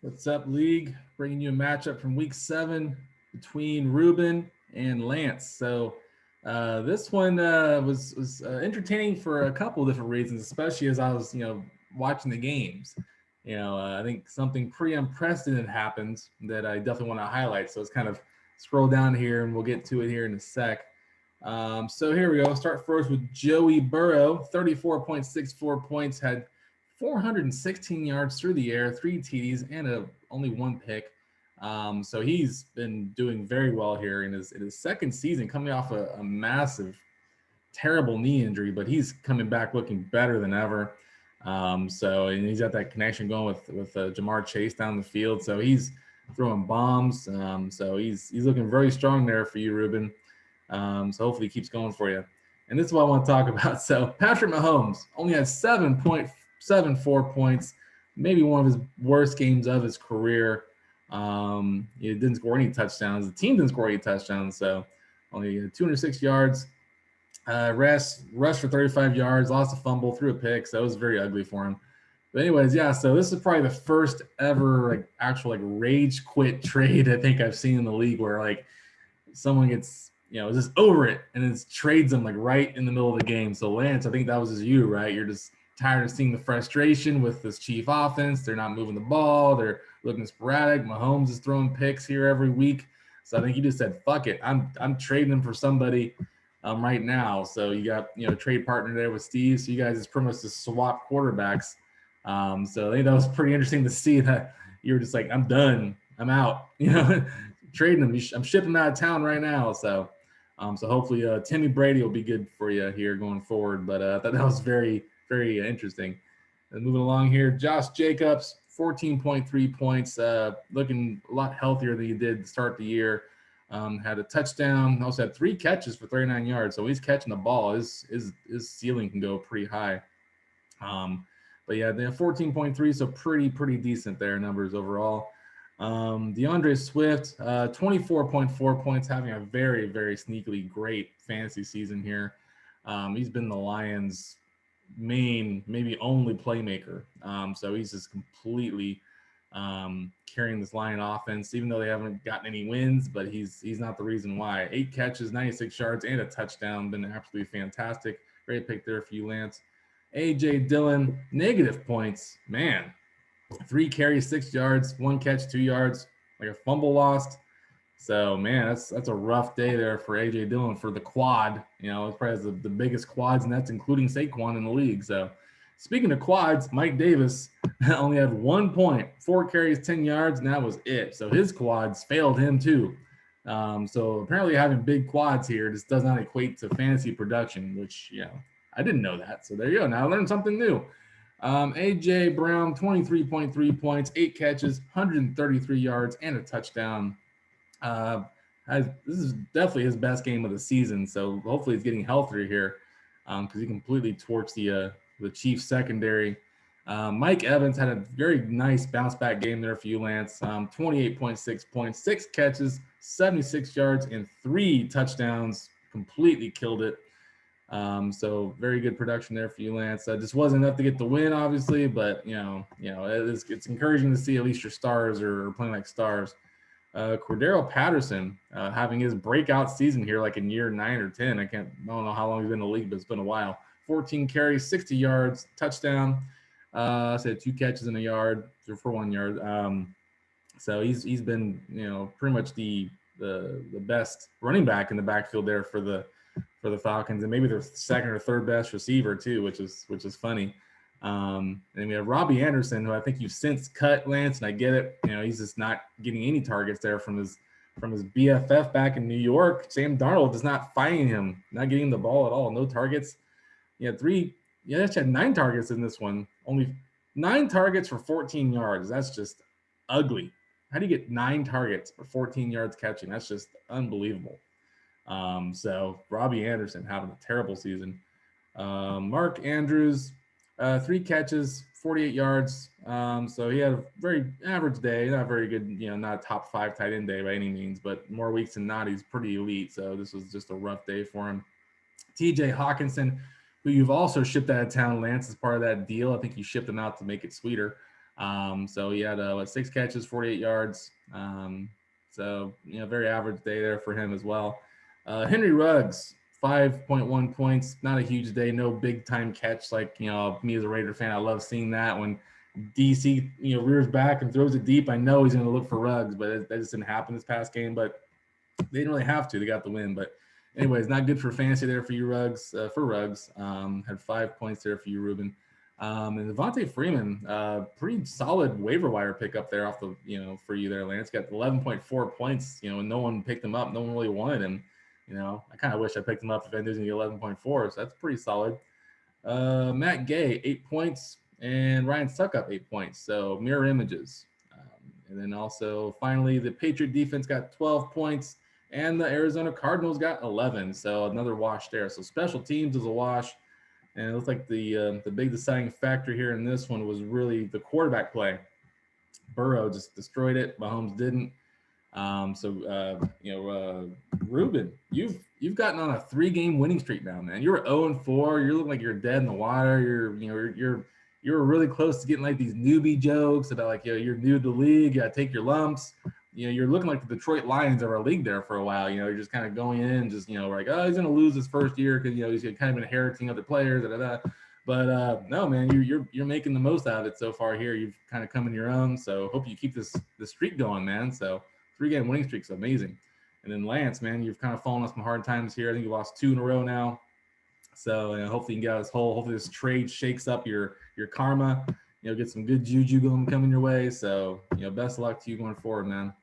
What's up, League? Bringing you a matchup from Week 7 between Ruben and Lance. So this one was entertaining for a couple of different reasons, especially as I was watching the games. I think something pretty unprecedented happened that I definitely want to highlight. So let's kind of scroll down here and we'll get to it here in a sec. So here we go. Start first with Joey Burrow, 34.64 points, had 416 yards through the air, 3 TDs, and only 1 pick. So he's been doing very well here in his second season, coming off a massive, terrible knee injury, but he's coming back looking better than ever. And he's got that connection going with Jamar Chase down the field. So he's throwing bombs. So he's looking very strong there for you, Ruben. So hopefully he keeps going for you. And this is what I want to talk about. So Patrick Mahomes only had 7.74 points, maybe one of his worst games of his career. He didn't score any touchdowns. The team didn't score any touchdowns, so only 206 yards. Rushed for 35 yards, lost a fumble, threw a pick, so it was very ugly for him. But anyways, yeah, so this is probably the first ever actual rage quit trade I think I've seen in the league where someone gets just over it and it trades them right in the middle of the game. So Lance, I think that was just you, right? You're just tired of seeing the frustration with this Chief offense. They're not moving the ball. They're looking sporadic. Mahomes is throwing picks here every week. So I think you just said, fuck it. I'm trading them for somebody right now. So you got, trade partner there with Steve. So you guys just pretty much just swap quarterbacks. So I think that was pretty interesting to see that you were just like, I'm done. I'm out, trading them. I'm shipping them out of town right now. So hopefully Timmy Brady will be good for you here going forward. But I thought that was very, very interesting. And moving along here, Josh Jacobs, 14.3 points, looking a lot healthier than he did to start the year. Had a touchdown, also had 3 catches for 39 yards. So he's catching the ball. His ceiling can go pretty high. But yeah, they have 14.3, so pretty decent there numbers overall. DeAndre Swift, 24.4 points, having a very, very sneakily great fantasy season here. He's been the Lions' main, maybe only playmaker. So he's just completely carrying this Lion offense, even though they haven't gotten any wins, but he's not the reason why. 8 catches, 96 yards, and a touchdown. Been absolutely fantastic. Great pick there for you, Lance. A.J. Dillon, negative points. Man, 3 carries, 6 yards, 1 catch, 2 yards, a fumble lost. So, man, that's a rough day there for A.J. Dillon for the quad. It probably has the biggest quads, and that's including Saquon in the league. So, speaking of quads, Mike Davis only had 1 point, 4 carries, 10 yards, and that was it. So, his quads failed him too. So, apparently having big quads here just does not equate to fantasy production, which, I didn't know that. So, there you go. Now I learned something new. A.J. Brown, 23.3 points, 8 catches, 133 yards, and a touchdown. This is definitely his best game of the season, so hopefully he's getting healthier here because he completely torched the Chiefs secondary. Mike Evans had a very nice bounce back game there for you, Lance. 28.6 points, 6 catches, 76 yards, and 3 touchdowns. Completely killed it. So very good production there for you, Lance. Just wasn't enough to get the win, obviously, but it's encouraging to see at least your stars are playing like stars. Cordero Patterson having his breakout season here, in year 9 or 10. I don't know how long he's been in the league, but it's been a while. 14 carries, 60 yards, touchdown. Said 2 catches in a yard for 1 yard. So he's been pretty much the best running back in the backfield there for the Falcons, and maybe their second or third best receiver too, which is funny. And we have Robbie Anderson, who I think you've since cut, Lance, and I get it. He's just not getting any targets there from his BFF back in New York. Sam Darnold is not finding him, not getting the ball at all. No targets. He had 9 targets in this one. Only 9 targets for 14 yards. That's just ugly. How do you get 9 targets for 14 yards catching? That's just unbelievable. So Robbie Anderson having a terrible season. Mark Andrews, 3 catches, 48 yards. So he had a very average day, not very good, not a top 5 tight end day by any means, but more weeks than not, he's pretty elite. So this was just a rough day for him. TJ Hawkinson, who you've also shipped out of town, Lance, as part of that deal. I think you shipped him out to make it sweeter. So he had 6 catches, 48 yards. So very average day there for him as well. Henry Ruggs, 5.1 points. Not a huge day, no big time catch like me as a Raider fan. I love seeing that when DC rears back and throws it deep. I know he's going to look for Ruggs, but that just didn't happen this past game. But they didn't really have to. They got the win. But anyways, not good for fantasy there for you, Ruggs. For Ruggs, had 5 points there for you, Ruben. And Devontae Freeman, pretty solid waiver wire pickup there off the for you there, Lance. Got 11.4 points. And no one picked him up. No one really wanted him. I kind of wish I picked him up if I knew he was going to get 11.4. So that's pretty solid. Matt Gay, 8 points, and Ryan Suckup, 8 points. So mirror images. And then also finally the Patriot defense got 12 points. And the Arizona Cardinals got 11, so another wash there. So special teams is a wash, and it looks like the big deciding factor here in this one was really the quarterback play. Burrow just destroyed it. Mahomes didn't. Ruben, you've gotten on a 3-game winning streak now, man. You're 0-4. You're looking like you're dead in the water. You're really close to getting like these newbie jokes about like you're new to the league. You gotta take your lumps. You're looking like the Detroit Lions of our league there for a while. You're just kind of going in and just, like, oh, he's going to lose his first year because, he's kind of inheriting other players. But no, man, you're making the most out of it so far here. You've kind of come in your own. So hope you keep this streak going, man. So 3-game winning streak's amazing. And then Lance, man, you've kind of fallen on some hard times here. I think you lost 2 in a row now. So hopefully you can get out of this hole. Hopefully this trade shakes up your karma. Get some good juju coming your way. So best of luck to you going forward, man.